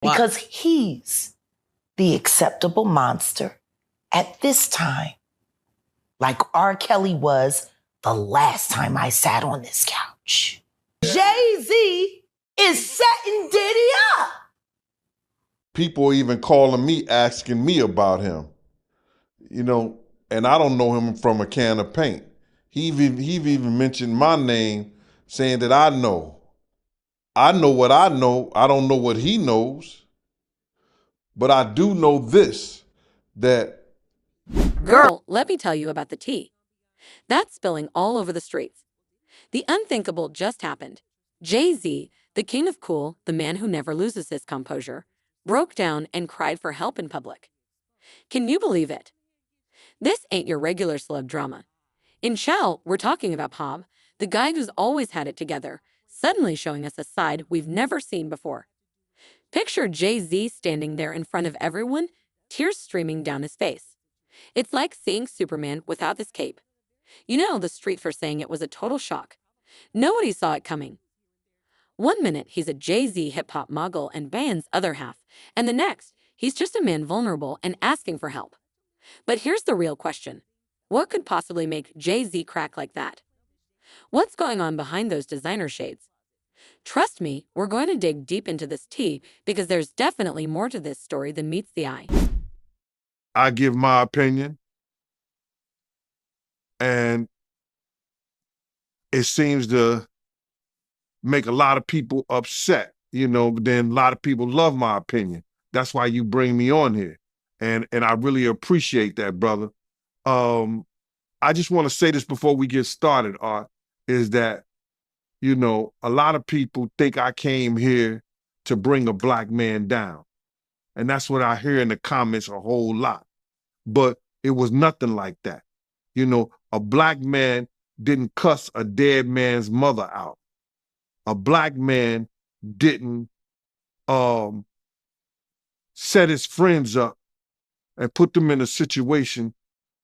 because he's the acceptable monster at this time, like R. Kelly was the last time I sat on this couch. JayZ is setting Diddy up. People are even calling me, asking me about him. And I don't know him from a can of paint. He even mentioned my name, saying that I know. I know what I know. I don't know what he knows. But I do know this, that... Girl, let me tell you about the tea. That's spilling all over the streets. The unthinkable just happened. JayZ, the king of cool, the man who never loses his composure, broke down and cried for help in public. Can you believe it? This ain't your regular celeb drama. In Shell, we're talking about Hob, the guy who's always had it together, suddenly showing us a side we've never seen before. Picture JayZ standing there in front of everyone, tears streaming down his face. It's like seeing Superman without his cape. You know the street for saying it was a total shock. Nobody saw it coming. One minute, he's a JayZ hip-hop mogul and band's other half, and the next, he's just a man vulnerable and asking for help. But here's the real question. What could possibly make JayZ crack like that? What's going on behind those designer shades? Trust me, we're going to dig deep into this tea because there's definitely more to this story than meets the eye. I give my opinion, and it seems to make a lot of people upset, but then a lot of people love my opinion. That's why you bring me on here. And I really appreciate that, brother. I just want to say this before we get started, Art, is that, a lot of people think I came here to bring a black man down. And that's what I hear in the comments a whole lot. But it was nothing like that. A black man didn't cuss a dead man's mother out. A black man didn't set his friends up and put them in a situation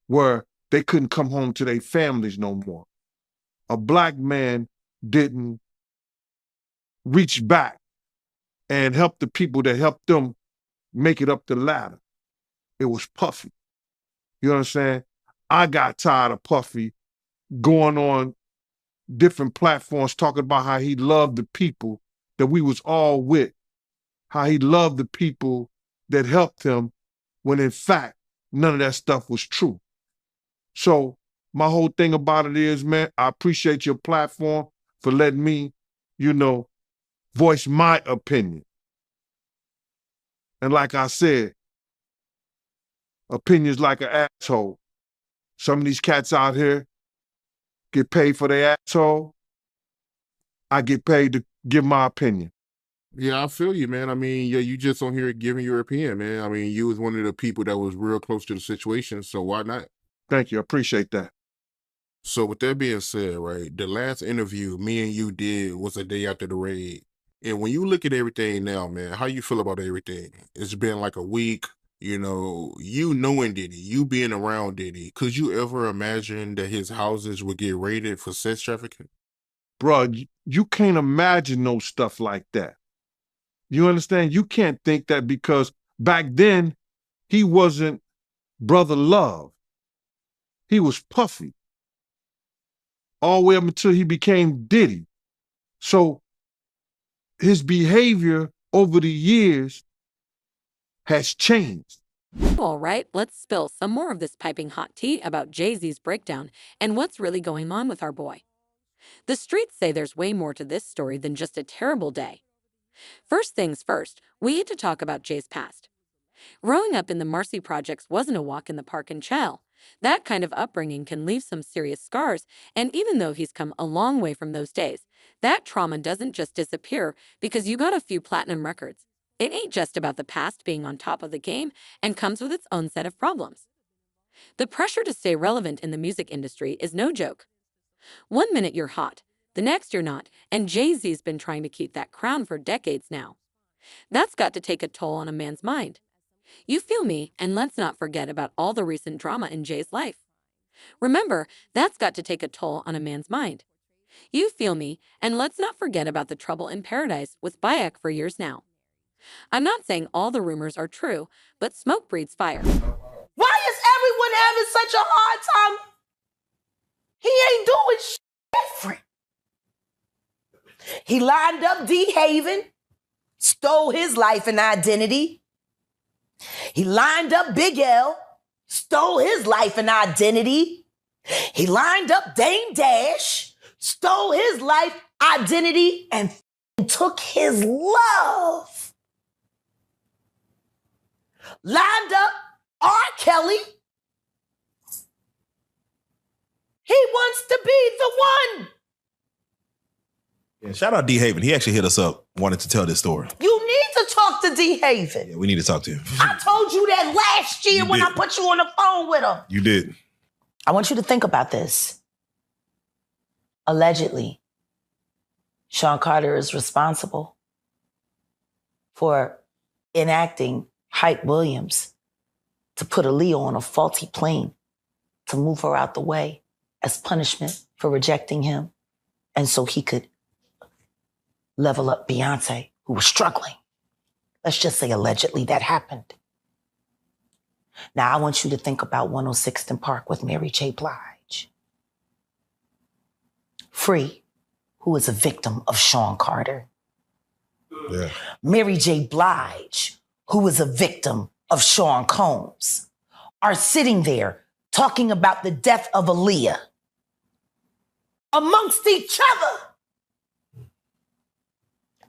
where they couldn't come home to their families no more. A black man didn't reach back and help the people that helped them make it up the ladder. It was Puffy. You understand? I got tired of Puffy going on different platforms talking about how he loved the people that we was all with, how he loved the people that helped him, when in fact, none of that stuff was true. So my whole thing about it is, man, I appreciate your platform for letting me, voice my opinion. And like I said, opinions like an asshole. Some of these cats out here get paid for their asshole. I get paid to give my opinion. Yeah, I feel you, man. I mean, yeah, you just on here giving your opinion, man. I mean, you was one of the people that was real close to the situation, so why not? Thank you. I appreciate that. So with that being said, right, the last interview me and you did was a day after the raid. And when you look at everything now, man, how you feel about everything? It's been like a week, you knowing Diddy, you being around Diddy. Could you ever imagine that his houses would get raided for sex trafficking? Bro, you can't imagine no stuff like that. You understand? You can't think that, because back then, he wasn't Brother Love. He was Puffy. All the way up until he became Diddy. So his behavior over the years has changed. All right, let's spill some more of this piping hot tea about JayZ's breakdown and what's really going on with our boy. The streets say there's way more to this story than just a terrible day. First things first, we need to talk about Jay's past. Growing up in the Marcy Projects wasn't a walk in the park and chill. That kind of upbringing can leave some serious scars, and even though he's come a long way from those days, that trauma doesn't just disappear because you got a few platinum records. It ain't just about the past being on top of the game and comes with its own set of problems. The pressure to stay relevant in the music industry is no joke. One minute you're hot, the next you're not, and JayZ's been trying to keep that crown for decades now. That's got to take a toll on a man's mind. You feel me, and let's not forget about all the recent drama in Jay's life. Remember, that's got to take a toll on a man's mind. You feel me, and let's not forget about the trouble in paradise with Bayek for years now. I'm not saying all the rumors are true, but smoke breeds fire. Why is everyone having such a hard time? He ain't doing shit different. He lined up D. Haven, stole his life and identity. He lined up Big L, stole his life and identity. He lined up Dame Dash, stole his life, identity, and took his love. Lined up R. Kelly. He wants to be the one. Yeah, shout out D. Haven. He actually hit us up, wanted to tell this story. You need to talk to D. Haven. Yeah, we need to talk to him. I told you that last year when I put you on the phone with him. You did. I want you to think about this. Allegedly, Sean Carter is responsible for enacting Hype Williams to put Aaliyah on a faulty plane to move her out the way as punishment for rejecting him, and so he could level up Beyonce, who was struggling. Let's just say allegedly that happened. Now, I want you to think about 106th and Park with Mary J. Blige. Free, who is a victim of Sean Carter. Yeah. Mary J. Blige, who is a victim of Sean Combs, are sitting there talking about the death of Aaliyah amongst each other.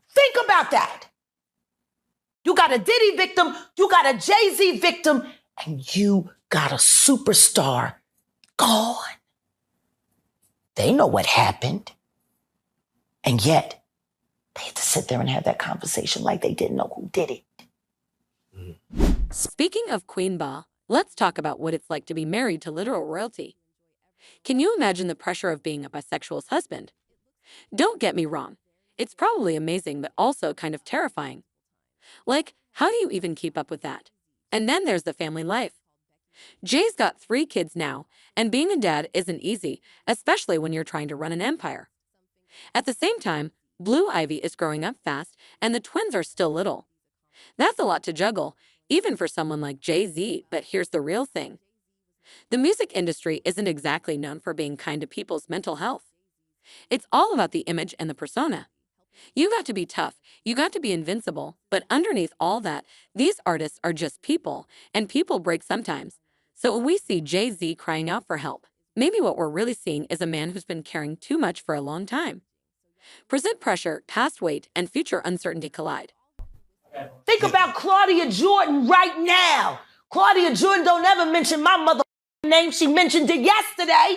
Think about that. You got a Diddy victim, you got a JayZ victim, and you got a superstar gone. They know what happened. And yet, they had to sit there and have that conversation like they didn't know who did it. Speaking of Queen Ba, let's talk about what it's like to be married to literal royalty. Can you imagine the pressure of being a bisexual's husband? Don't get me wrong. It's probably amazing, but also kind of terrifying. Like, how do you even keep up with that? And then there's the family life. Jay's got 3 kids now, and being a dad isn't easy, especially when you're trying to run an empire. At the same time, Blue Ivy is growing up fast, and the twins are still little. That's a lot to juggle, even for someone like JayZ, but here's the real thing. The music industry isn't exactly known for being kind to people's mental health. It's all about the image and the persona. You got to be tough, you got to be invincible, but underneath all that, these artists are just people, and people break sometimes. So when we see JayZ crying out for help, maybe what we're really seeing is a man who's been carrying too much for a long time. Present pressure, past weight, and future uncertainty collide. Think about Claudia Jordan right now. Claudia Jordan don't ever mention my mother name. She mentioned it yesterday.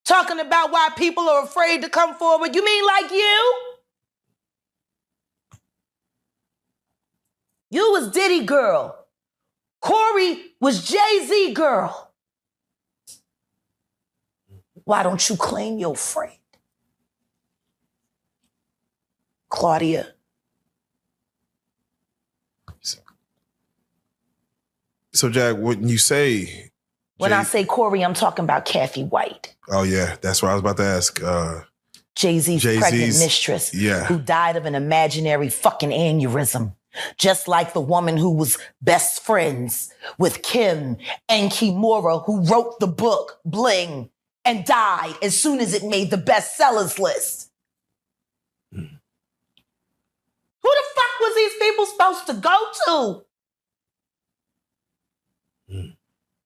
Talking about why people are afraid to come forward. You mean like you? You was Diddy girl. Corey was JayZ girl. Why don't you claim your friend? Claudia. So, Jack, when you say... When I say Corey, I'm talking about Kathy White. Oh, yeah. That's what I was about to ask. JayZ's pregnant mistress, who died of an imaginary fucking aneurysm. Just like the woman who was best friends with Kim and Kimura, who wrote the book, Bling, and died as soon as it made the bestsellers list. Who the fuck was these people supposed to go to?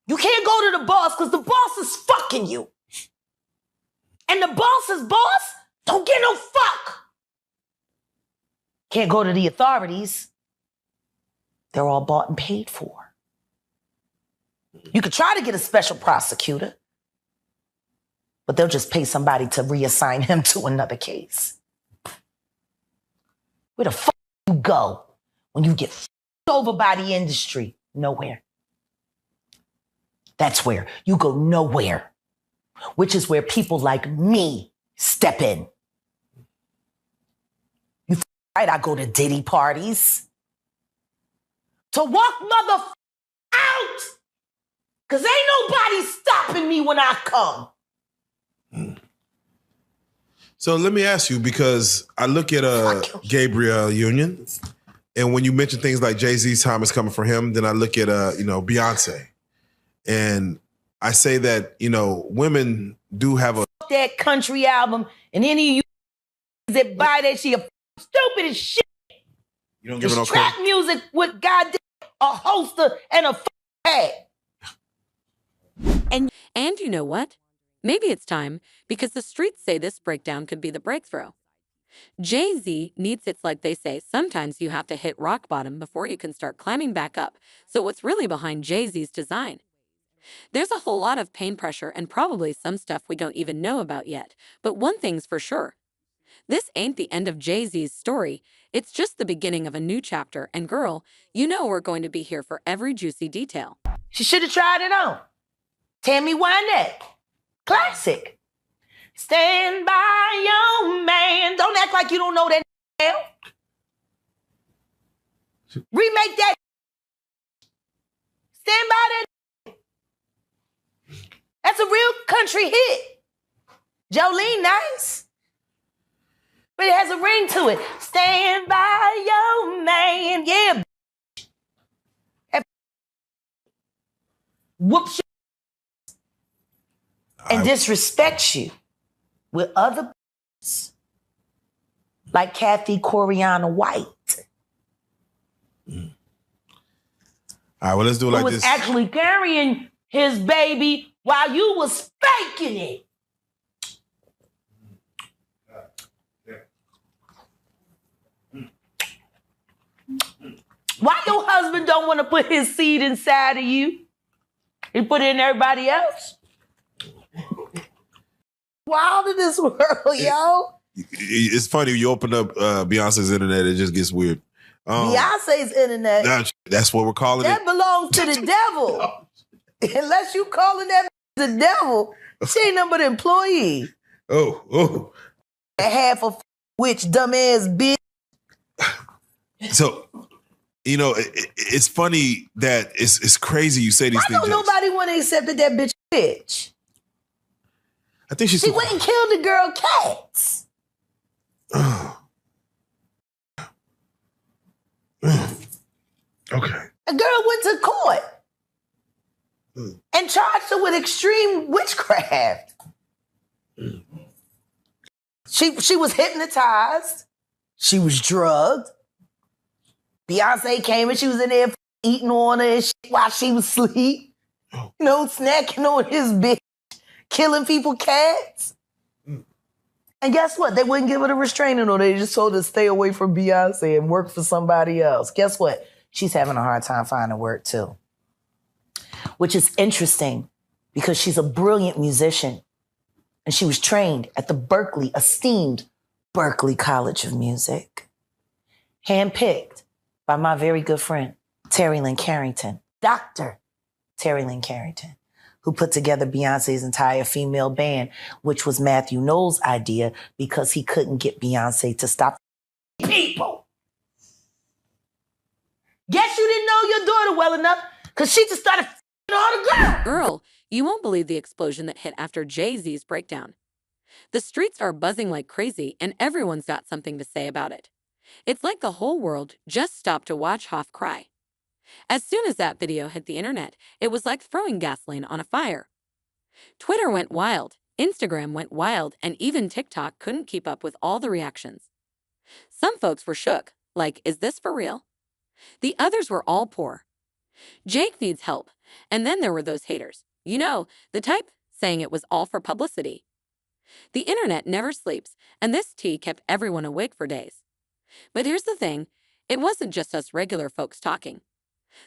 You can't go to the boss because the boss is fucking you. And the boss's boss don't get no fuck. Can't go to the authorities. They're all bought and paid for. You could try to get a special prosecutor, but they'll just pay somebody to reassign him to another case. Where the fuck you go when you get over by the industry? Nowhere. That's where you go nowhere, which is where people like me step in. You right, I go to Diddy parties to walk mother out, because ain't nobody stopping me when I come. So let me ask you, because I look at Gabriel Union, and when you mention things like JayZ's time is coming for him, then I look at Beyonce, and I say that women do have that country album, and any of you that buy that shit, stupid as shit. You don't give it no trap credit? music with goddamn a holster and a pad. And you know what? Maybe it's time, because the streets say this breakdown could be the breakthrough. JayZ needs hits like they say. Sometimes you have to hit rock bottom before you can start climbing back up. So what's really behind JayZ's design? There's a whole lot of pain pressure and probably some stuff we don't even know about yet. But one thing's for sure. This ain't the end of JayZ's story. It's just the beginning of a new chapter. And girl, you know we're going to be here for every juicy detail. She should have tried it on. Tammy Wynette. Classic. Stand by your man. Don't act like you don't know that now. Remake that. Stand by that. That's a real country hit. Jolene, nice. But it has a ring to it. Stand by your man. Yeah. Whoops you and disrespects you with other like Kathy Coriana White. All right, well, let's do it like who was this. Actually carrying his baby while you was faking it. Why your husband don't want to put his seed inside of you? He put it in everybody else. Wild in this world, yo. It's funny, you open up Beyonce's internet, it just gets weird. Beyonce's internet. That's what we're calling that it. belongs to the devil. Unless you calling that the devil, she ain't nothing but an employee. Oh. Half of which dumbass bitch. So, it's funny that it's crazy you say these things. Why don't nobody want to accept that bitch bitch? I think she went and killed the girl cats. Okay. A girl went to court and charged her with extreme witchcraft. She was hypnotized. She was drugged. Beyonce came and she was in there eating on her and shit while she was asleep. Snacking on his bitch, killing people cats. And guess what? They wouldn't give her a restraining order. They just told her to stay away from Beyonce and work for somebody else. Guess what? She's having a hard time finding work too. Which is interesting because she's a brilliant musician. And she was trained at the esteemed Berklee College of Music. Handpicked by my very good friend, Terry Lynn Carrington, Dr. Terry Lynn Carrington, who put together Beyonce's entire female band, which was Matthew Knowles' idea because he couldn't get Beyonce to stop people. Guess you didn't know your daughter well enough because she just started all the girls. Girl, you won't believe the explosion that hit after JayZ's breakdown. The streets are buzzing like crazy and everyone's got something to say about it. It's like the whole world just stopped to watch Hoff cry. As soon as that video hit the internet, it was like throwing gasoline on a fire. Twitter went wild, Instagram went wild, and even TikTok couldn't keep up with all the reactions. Some folks were shook, like, is this for real? The others were all poor. Jake needs help. And then there were those haters. The type saying it was all for publicity. The internet never sleeps, and this tea kept everyone awake for days. But here's the thing, it wasn't just us regular folks talking.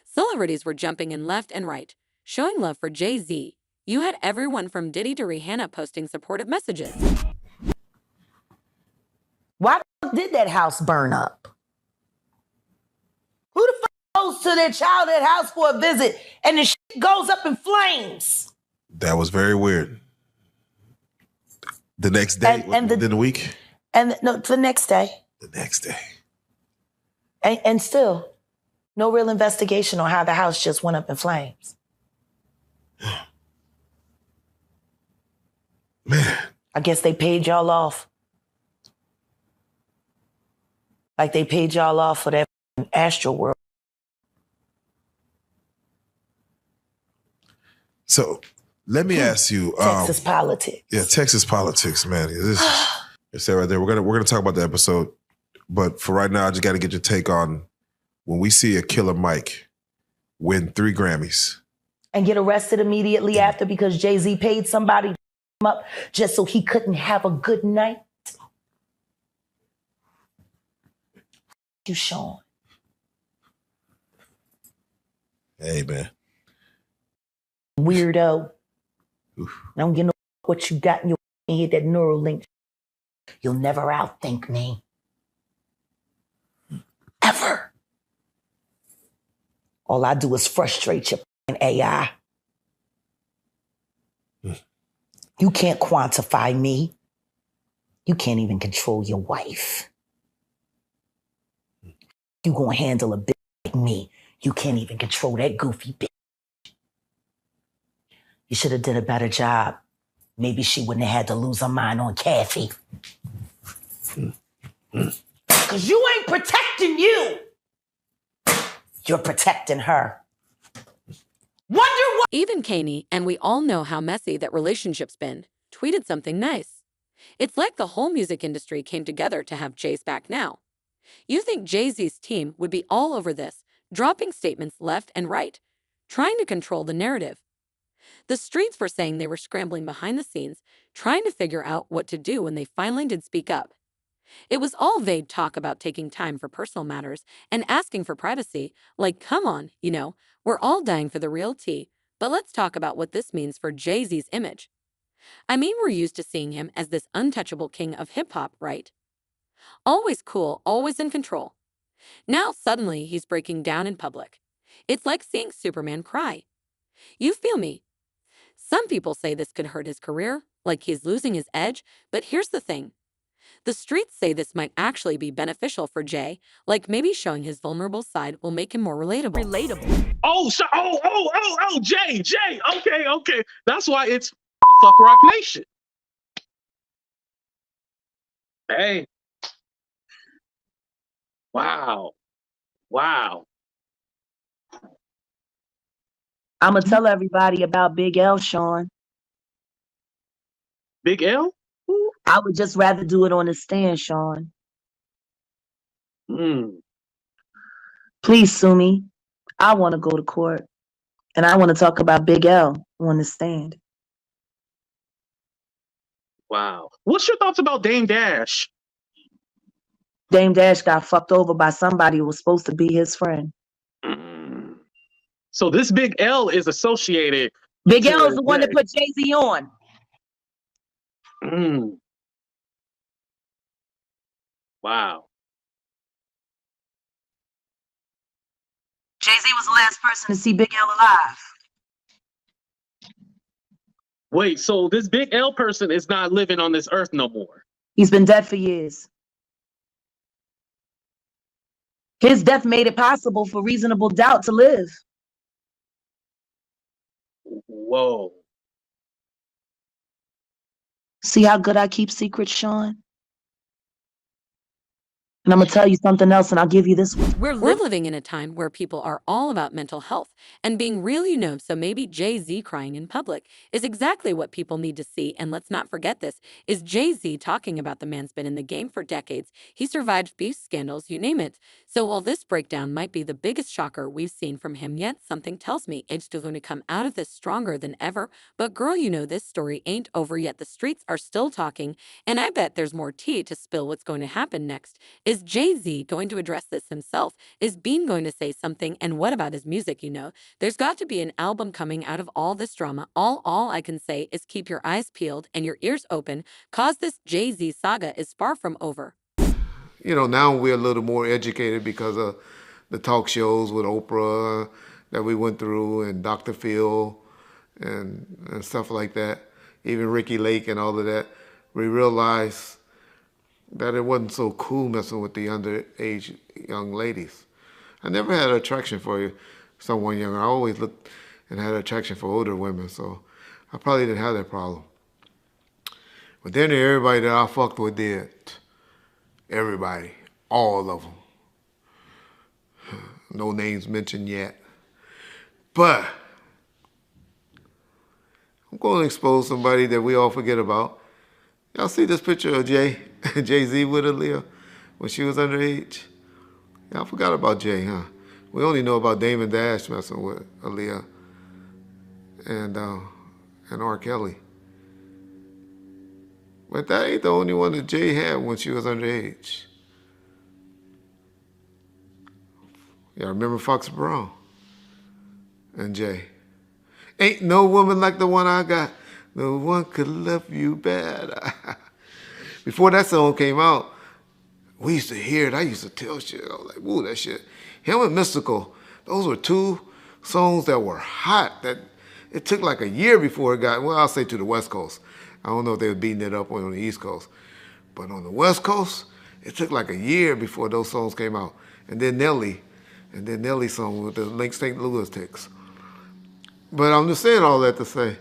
Celebrities were jumping in left and right, showing love for JayZ. You had everyone from Diddy to Rihanna posting supportive messages. Why the fuck did that house burn up? Who the fuck goes to their childhood house for a visit and the shit goes up in flames? That was very weird. The next day, within the week? The next day. The next day. And still, no real investigation on how the house just went up in flames. Man. I guess they paid y'all off Like they paid y'all off for that Astro World. So let me ask you, Texas politics. Yeah, Texas politics, man. It's that right there. We're gonna talk about the episode, but for right now, I just got to get your take on when we see a Killer Mike win 3 Grammys and get arrested immediately after because JayZ paid somebody to him up just so he couldn't have a good night. You, Sean. Hey, man. Weirdo. Oof. I don't get no what you got in your head, that neural link. You'll never outthink me. Ever. All I do is frustrate your AI. You can't quantify me. You can't even control your wife. You gonna handle a bitch like me. You can't even control that goofy bitch. You should have did a better job. Maybe she wouldn't have had to lose her mind on Kathy. Because you ain't protecting you. You're protecting her. Wonder what? Even Kanye, and we all know how messy that relationship's been, tweeted something nice. It's like the whole music industry came together to have JayZ back now. You think JayZ's team would be all over this, dropping statements left and right, trying to control the narrative. The streets were saying they were scrambling behind the scenes, trying to figure out what to do when they finally did speak up. It was all vague talk about taking time for personal matters and asking for privacy, like, come on, we're all dying for the real tea, but let's talk about what this means for JayZ's image. I mean, we're used to seeing him as this untouchable king of hip-hop, right? Always cool, always in control. Now suddenly he's breaking down in public. It's like seeing Superman cry. You feel me? Some people say this could hurt his career, like he's losing his edge, but here's the thing. The streets say this might actually be beneficial for Jay, like maybe showing his vulnerable side will make him more relatable. Oh, Jay. Okay. That's why it's fuck Rock Nation. Hey. Wow. I'm going to tell everybody about Big L, Sean. Big L? I would just rather do it on the stand, Sean. Please sue me. I want to go to court. And I want to talk about Big L on the stand. Wow. What's your thoughts about Dame Dash? Dame Dash got fucked over by somebody who was supposed to be his friend. So this Big L is associated. Big L is the one that put JayZ on. Wow. JayZ was the last person to see Big L alive. Wait, so this Big L person is not living on this earth no more? He's been dead for years. His death made it possible for reasonable doubt to live. Whoa. See how good I keep secrets, Sean? And I'm going to tell you something else, and I'll give you this one. We're living in a time where people are all about mental health and being real, so maybe JayZ crying in public is exactly what people need to see. And let's not forget this, is JayZ talking about the man's been in the game for decades. He survived beef scandals, you name it. So while this breakdown might be the biggest shocker we've seen from him yet, something tells me it's still going to come out of this stronger than ever. But girl, this story ain't over yet. The streets are still talking, and I bet there's more tea to spill what's going to happen next. Is JayZ going to address this himself? Is Bean going to say something? And what about his music, There's got to be an album coming out of all this drama. All I can say is keep your eyes peeled and your ears open, cause this JayZ saga is far from over. Now we're a little more educated because of the talk shows with Oprah that we went through and Dr. Phil and stuff like that. Even Ricky Lake and all of that. We realized that it wasn't so cool messing with the underage young ladies. I never had an attraction for someone young. I always looked and had an attraction for older women, so I probably didn't have that problem. But then everybody that I fucked with did. Everybody. all of them. No names mentioned yet. But I'm going to expose somebody that we all forget about. Y'all see this picture of JayZ with Aaliyah when she was underage? Y'all forgot about Jay, huh? We only know about Damon Dash messing with Aaliyah and R. Kelly. But that ain't the only one that Jay had when she was underage. Y'all remember Fox Brown and Jay? Ain't no woman like the one I got. No one could love you better. Before that song came out, we used to hear it. I used to tell shit. I was like, woo, that shit. Him and Mystical, those were two songs that were hot. That it took like a year before it got, well, I'll say to the West Coast. I don't know if they were beating it up on the East Coast. But on the West Coast, it took like a year before those songs came out. And then Nelly's song with the Link St. Louis Ticks. But I'm just saying all that to say,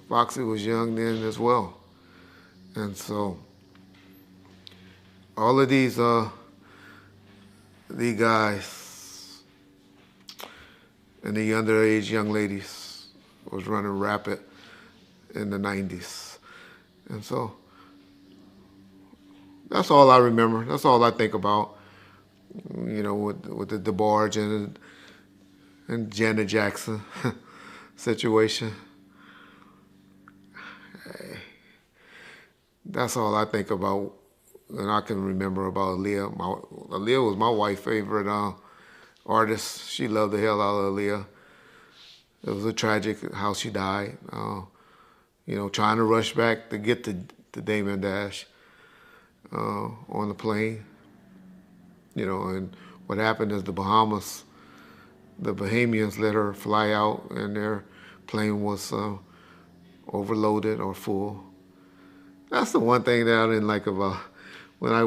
Foxy was young then as well. And so, all of these guys and the underage young ladies was running rapid in the 90s. And so, that's all I remember. That's all I think about, you know, with the DeBarge and Janet Jackson situation. That's all I think about, and I can remember about Aaliyah. Aaliyah was my wife's favorite artist. She loved the hell out of Aaliyah. It was a tragic how she died. You know, trying to rush back to get to Damon Dash on the plane. You know, and what happened is the Bahamians let her fly out, and their plane was overloaded or full. That's the one thing that I didn't like about when I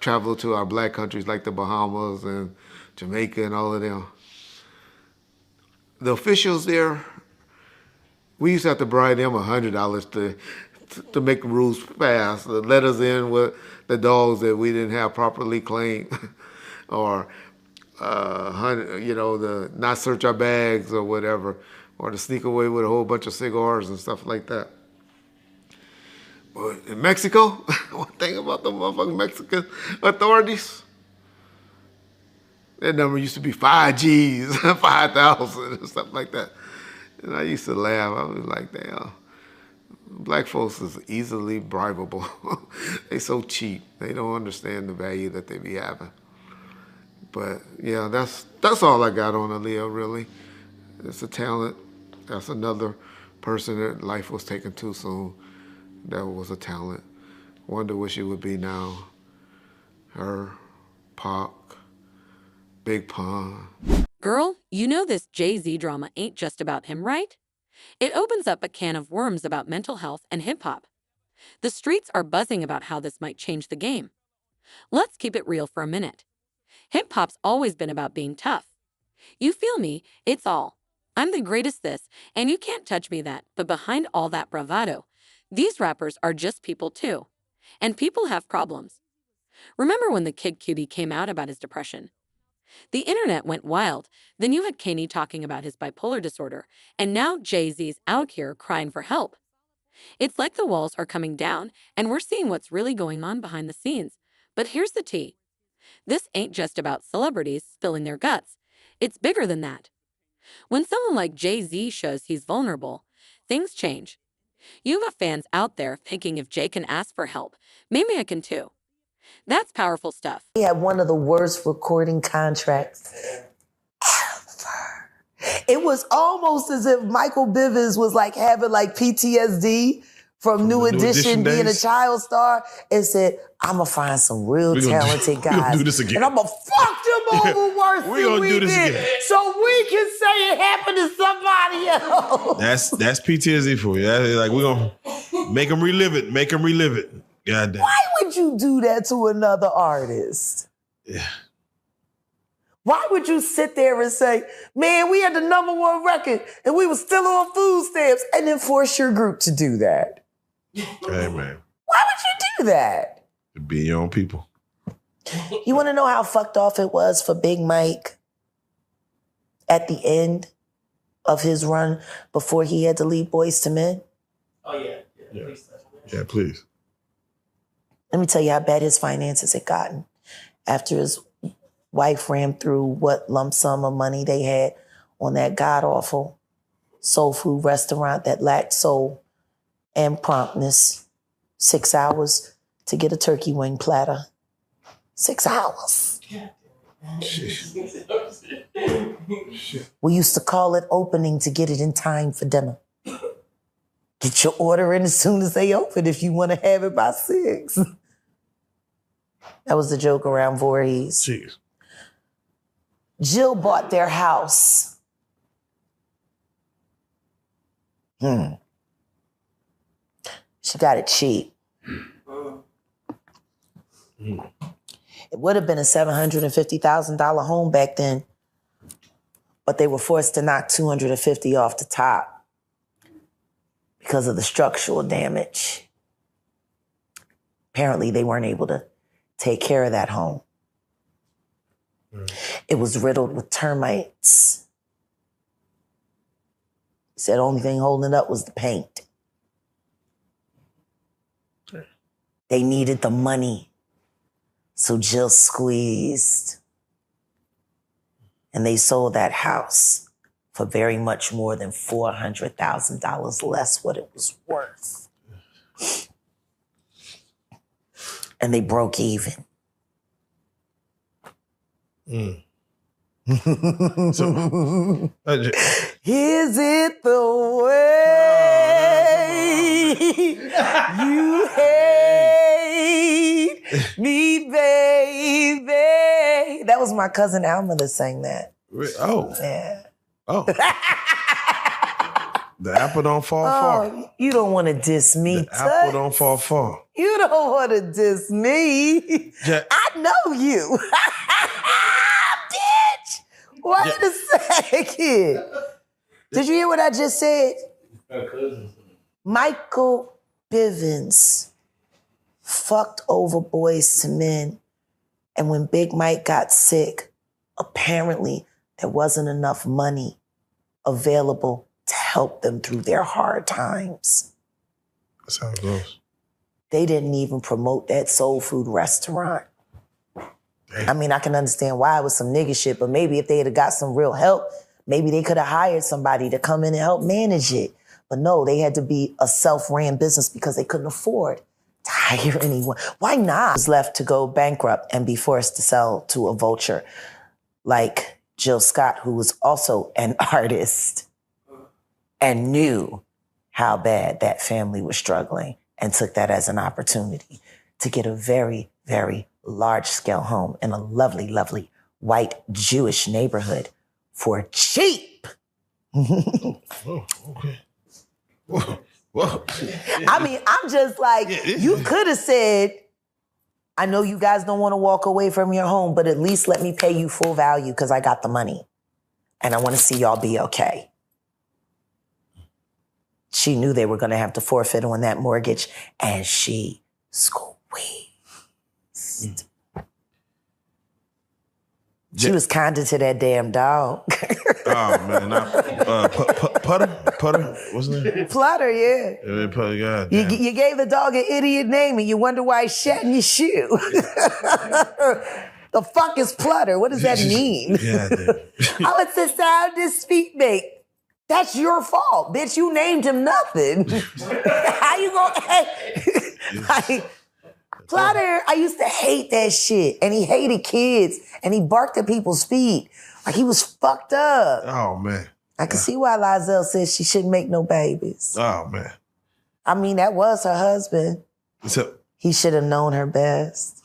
traveled to our black countries like the Bahamas and Jamaica and all of them. The officials there, we used to have to bribe them $100 to make the rules pass, to let us in with the dogs that we didn't have properly claimed, or you know, the not search our bags or whatever, or to sneak away with a whole bunch of cigars and stuff like that. But in Mexico, one thing about the motherfucking Mexican authorities, that number used to be 5 G's, 5,000 and stuff like that. And I used to laugh. I was like, damn, black folks is easily bribable. They so cheap. They don't understand the value that they be having. But yeah, that's all I got on Aaliyah, really. It's a talent. That's another person that life was taken too soon. That was a talent. Wonder where she would be now. Her, Pac, Big Pun. Girl, you know this JayZ drama ain't just about him, right? It opens up a can of worms about mental health and hip-hop. The streets are buzzing about how this might change the game. Let's keep it real for a minute. Hip-hop's always been about being tough. You feel me? It's all. I'm the greatest this, and you can't touch me that. But behind all that bravado, these rappers are just people too. And people have problems. Remember when the Kid Cudi came out about his depression? The internet went wild. Then you had Kanye talking about his bipolar disorder. And now JayZ's out here crying for help. It's like the walls are coming down, and we're seeing what's really going on behind the scenes. But here's the tea. This ain't just about celebrities spilling their guts. It's bigger than that. When someone like JayZ shows he's vulnerable, things change. You have fans out there thinking if Jay can ask for help, maybe I can too. That's powerful stuff. He had one of the worst recording contracts ever. It was almost as if Michael Bivins was like having like PTSD from New Edition being a child star and said, I'm going to find some real talented guys. We're going to do this again. And I'm going to fuck them over worse We're than gonna we do this did. again. So we can say it happened to somebody else. That's PTSD for you. That's like, we're going to make them relive it. Make them relive it. God damn. Why would you do that to another artist? Yeah. Why would you sit there and say, man, we had the #1 record and we were still on food stamps, and then force your group to do that? Hey, man. Why would you do that? Be your own people. You want to know how fucked off it was for Big Mike at the end of his run before he had to leave Boyz II Men? Oh, yeah. Yeah, please. Let me tell you how bad his finances had gotten after his wife ran through what lump sum of money they had on that god-awful soul food restaurant that lacked soul and promptness. 6 hours to get a turkey wing platter. 6 hours. We used to call it opening to get it in time for dinner. Get your order in as soon as they open if you want to have it by 6. That was the joke around Voorhees. Jeez. Jill bought their house. She got it cheap. It would have been a $750,000 home back then, but they were forced to knock $250,000 off the top because of the structural damage. Apparently, they weren't able to take care of that home. It was riddled with termites. He said the only thing holding it up was the paint. They needed the money. So Jill squeezed. And they sold that house for very much more than $400,000 less what it was worth. And they broke even. So, Is it the way you hate me, baby? That was my cousin Alma that sang that. oh, Yeah. oh. The apple don't fall far. You don't want to diss me. The apple Tut. don't fall far. You don't want to diss me. Ja- I know you. Bitch. Wait a second. Did you hear what I just said? Michael Bivins fucked over Boyz II Men. And when Big Mike got sick, apparently there wasn't enough money available to help them through their hard times. That's how it goes. They didn't even promote that soul food restaurant. Damn. I mean, I can understand why it was some nigga shit, but maybe if they had got some real help, maybe they could have hired somebody to come in and help manage it. But no, they had to be a self-ran business because they couldn't afford to hire anyone. Why not? Was left to go bankrupt and be forced to sell to a vulture like Jill Scott, who was also an artist and knew how bad that family was struggling and took that as an opportunity to get a very, very large-scale home in a lovely, lovely white Jewish neighborhood for cheap. Oh, okay. Whoa. Whoa. I mean, I'm just like, you could have said, I know you guys don't want to walk away from your home, but at least let me pay you full value because I got the money. And I want to see y'all be okay. She knew they were going to have to forfeit on that mortgage, and she squeezed. She was kinder to that damn dog. Oh, man. Putter? What's his name? Flutter, yeah. Yeah, Putter, God You, damn. you gave the dog an idiot name, and you wonder why he shat in your shoe. The fuck is Plutter? What does that mean? Yeah, damn. Oh, it's the sound his feet make. That's your fault, bitch. You named him nothing. How you gonna... like, Plutter, I used to hate that shit. And he hated kids. And he barked at people's feet. Like, he was fucked up. Oh, man. I can see why Lizelle says she shouldn't make no babies. Oh, man. I mean, that was her husband. So, He should have known her best.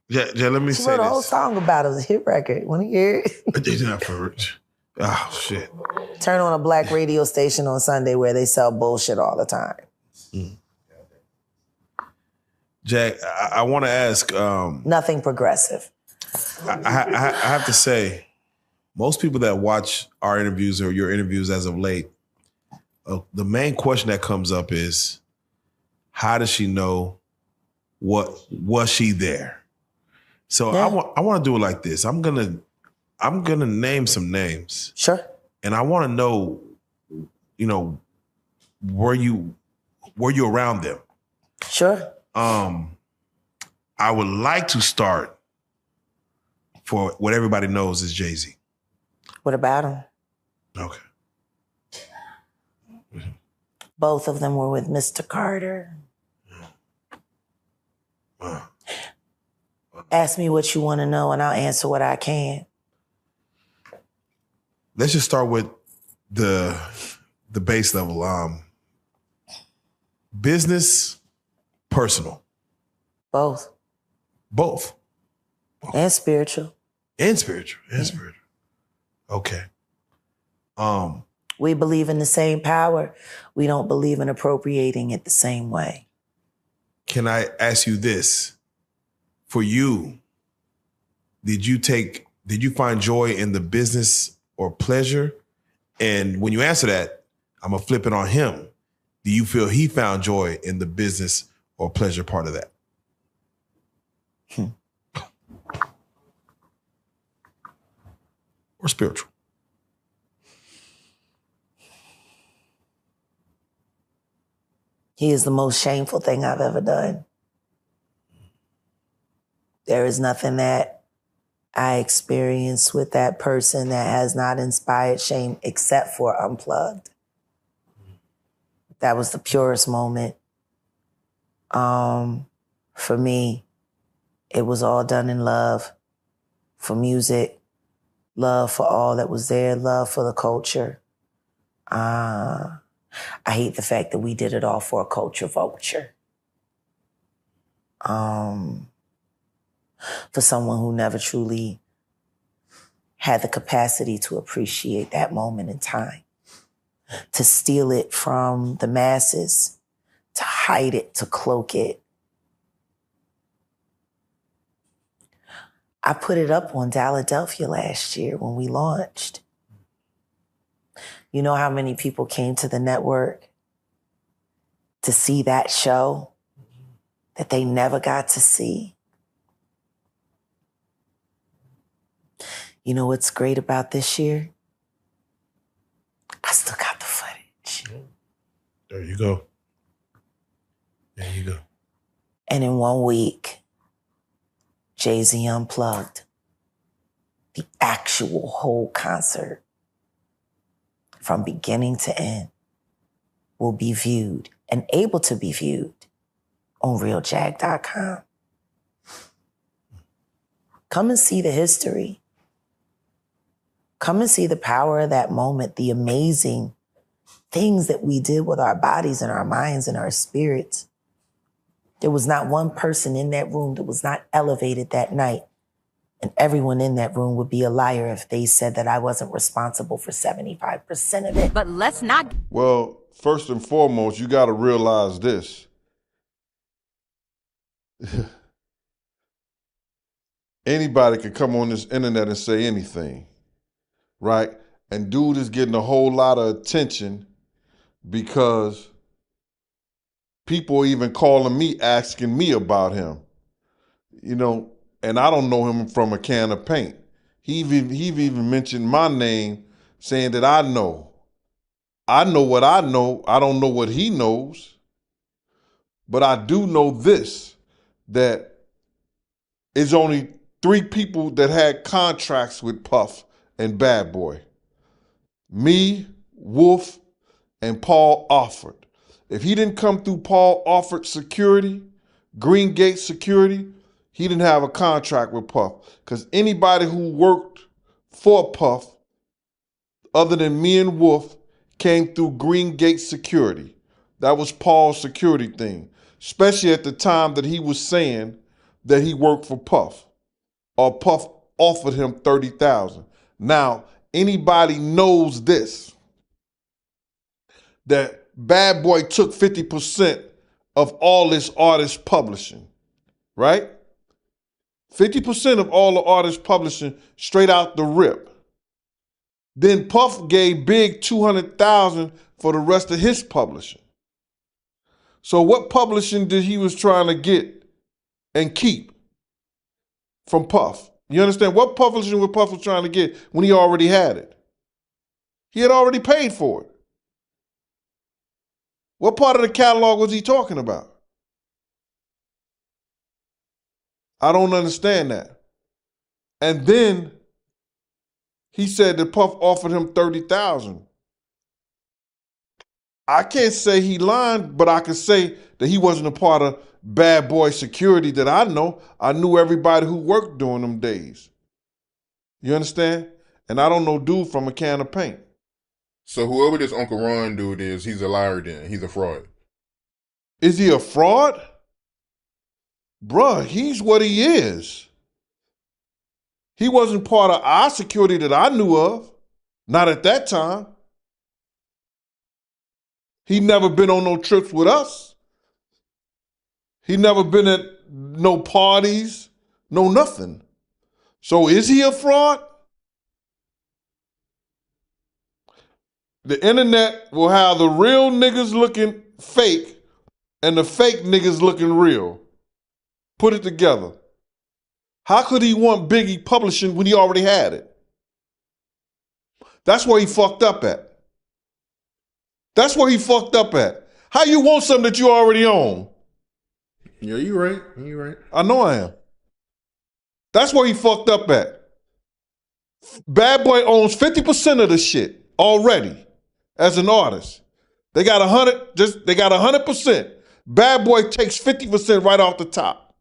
yeah, let me She say wrote a whole this. song about it. It was a hit record. Want to hear it? They did that for rich. Oh, shit. Turn on a black radio station on Sunday where they sell bullshit all the time. Jack, I want to ask. Nothing progressive. I have to say, most people that watch our interviews or your interviews as of late, the main question that comes up is, how does she know was she there? So Yeah. I want to do it like this. I'm gonna name some names. Sure. And I want to know, were you around them? Sure. I would like to start for what everybody knows is JayZ. What about him? Okay. Both of them were with Mr. Carter. Ask me what you want to know and I'll answer what I can. Let's just start with the base level. Business, personal. Both. Both. And spiritual. And spiritual. And spiritual. Okay. We believe in the same power. We don't believe in appropriating it the same way. Can I ask you this? For you, did you find joy in the business or pleasure? And when you answer that, I'm gonna flip it on him. Do you feel he found joy in the business or pleasure part of that? Or spiritual? He is the most shameful thing I've ever done. There is nothing that I experienced with that person that has not inspired shame except for Unplugged. That was the purest moment. For me, it was all done in love for music, love for all that was there, love for the culture. I hate the fact that we did it all for a culture vulture. For someone who never truly had the capacity to appreciate that moment in time, to steal it from the masses, to hide it, to cloak it. I put it up on Philadelphia last year when we launched. You know how many people came to the network to see that show that they never got to see? You know what's great about this year? I still got the footage. There you go. There you go. And in 1 week, JayZ Unplugged, the actual whole concert, from beginning to end, will be viewed and able to be viewed on realjag.com. Come and see the history. Come and see the power of that moment, the amazing things that we did with our bodies and our minds and our spirits. There was not one person in that room that was not elevated that night. And everyone in that room would be a liar if they said that I wasn't responsible for 75% of it. But let's not. Well, first and foremost, you got to realize this. Anybody can come on this internet and say anything, right? And dude is getting a whole lot of attention because people are even calling me, asking me about him, and I don't know him from a can of paint. He even mentioned my name, saying that I know. I know what I know. I don't know what he knows. But I do know this, that it's only 3 people that had contracts with Puff and Bad Boy. Me, Wolf, and Paul Offord. If he didn't come through Paul Offord Security, Green Gate Security, he didn't have a contract with Puff. Because anybody who worked for Puff, other than me and Wolf, came through Green Gate Security. That was Paul's security thing. Especially at the time that he was saying that he worked for Puff. Or Puff offered him $30,000. Now, anybody knows this, that Bad Boy took 50% of all this artist publishing, right? 50% of all the artist publishing straight out the rip. Then Puff gave Big $200,000 for the rest of his publishing. So what publishing did he was trying to get and keep from Puff. You understand? What publishing was Puff was trying to get when he already had it? He had already paid for it. What part of the catalog was he talking about? I don't understand that. And then he said that Puff offered him $30,000. I can't say he lied, but I can say that he wasn't a part of bad boy security that I know. I knew everybody who worked during them days. You understand? And I don't know dude from a can of paint. So whoever this Uncle Ron dude is, he's a liar then. He's a fraud. Is he a fraud? Bruh, he's what he is. He wasn't part of our security that I knew of. Not at that time. He never been on no trips with us. He never been at no parties, no nothing. So is he a fraud? The internet will have the real niggas looking fake and the fake niggas looking real. Put it together. How could he want Biggie publishing when he already had it? That's where he fucked up at. That's where he fucked up at. How you want something that you already own? Yeah, you right. You right. I know I am. That's where he fucked up at. Bad Boy owns 50% of the shit already as an artist. They got 100%. Bad Boy takes 50% right off the top.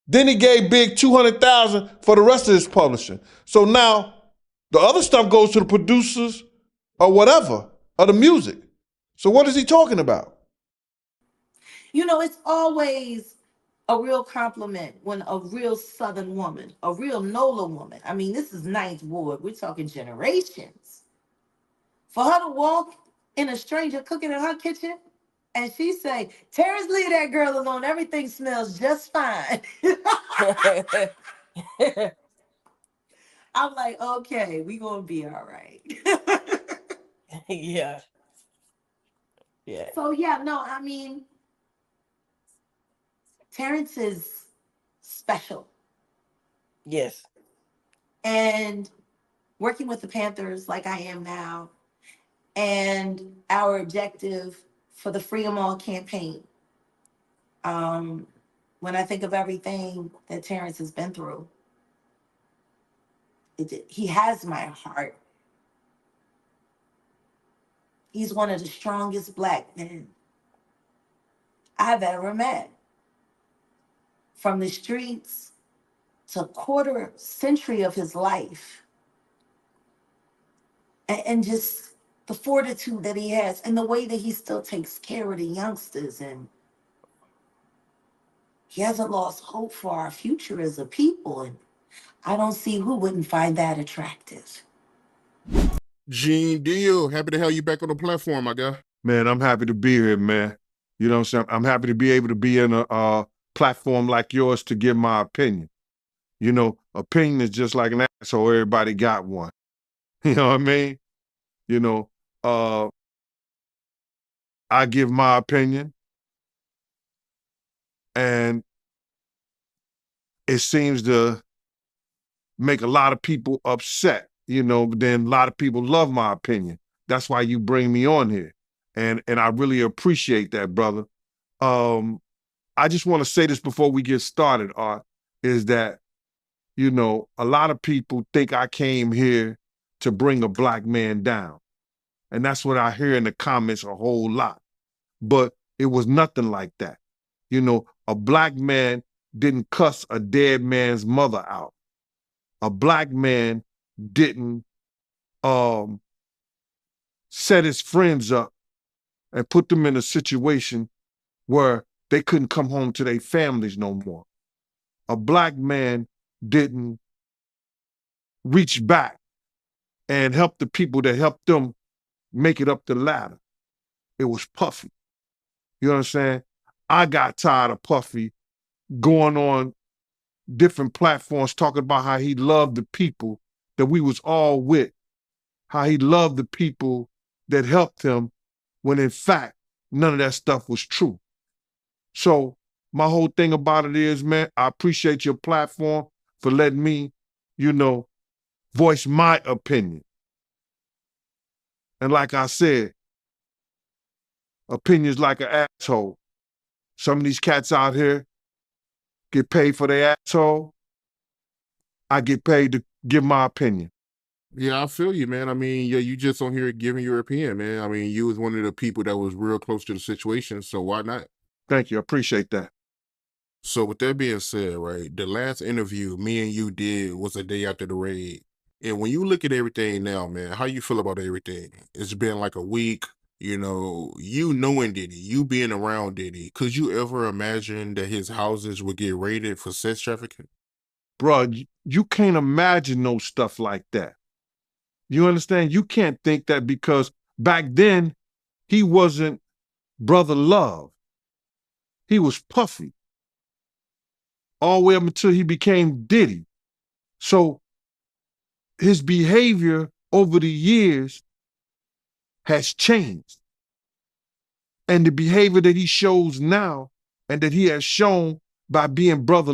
Then he gave Big $200,000 for the rest of his publishing. So now the other stuff goes to the producers or whatever of the music. So what is he talking about? You know, it's always a real compliment when a real Southern woman, a real NOLA woman, I mean, this is Ninth Ward, we're talking generations. For her to walk in a stranger cooking in her kitchen and she say, Terrence, leave that girl alone, everything smells just fine. I'm like, okay, we gonna be all right. Yeah. So yeah, no, I mean, Terrence is special. Yes. And working with the Panthers like I am now, and our objective for the Free 'em All campaign. When I think of everything that Terrence has been through, he has my heart. He's one of the strongest Black men I've ever met. From the streets to a quarter century of his life. And just the fortitude that he has and the way that he still takes care of the youngsters, and he hasn't lost hope for our future as a people, and I don't see who wouldn't find that attractive. Gene Deal, happy to have you back on the platform, my guy. Man, I'm happy to be here, man. You know what I'm saying? I'm happy to be able to be in a platform like yours to give my opinion. You know, opinion is just like an asshole. Everybody got one. You know what I mean? You know, I give my opinion, and it seems to make a lot of people upset, you know, but then a lot of people love my opinion. That's why you bring me on here. And I really appreciate that, brother. I just want to say this before we get started, Art, is that, you know, a lot of people think I came here to bring a Black man down. And that's what I hear in the comments a whole lot. But it was nothing like that. You know, a Black man didn't cuss a dead man's mother out. A Black man didn't set his friends up and put them in a situation where they couldn't come home to their families no more. A Black man didn't reach back and help the people that helped them make it up the ladder. It was Puffy. You know what I'm saying? I got tired of Puffy going on different platforms talking about how he loved the people that we was all with, how he loved the people that helped him, when in fact, none of that stuff was true. So my whole thing about it is, man, I appreciate your platform for letting me, voice my opinion. And like I said, opinions like an asshole. Some of these cats out here get paid for their asshole. I get paid to give my opinion. Yeah, I feel you, man. I mean, yeah, you just on here giving your opinion, man. I mean, you was one of the people that was real close to the situation, so why not? Thank you. I appreciate that. So with that being said, right, the last interview me and you did was a day after the raid. And when you look at everything now, man, how you feel about everything? It's been like a week, you knowing Diddy, you being around Diddy. Could you ever imagine that his houses would get raided for sex trafficking? Bro, you can't imagine no stuff like that. You understand? You can't think that because back then he wasn't Brother Love. He was Puffy. All the way up until he became Diddy. So his behavior over the years has changed. And the behavior that he shows now and that he has shown by being Brother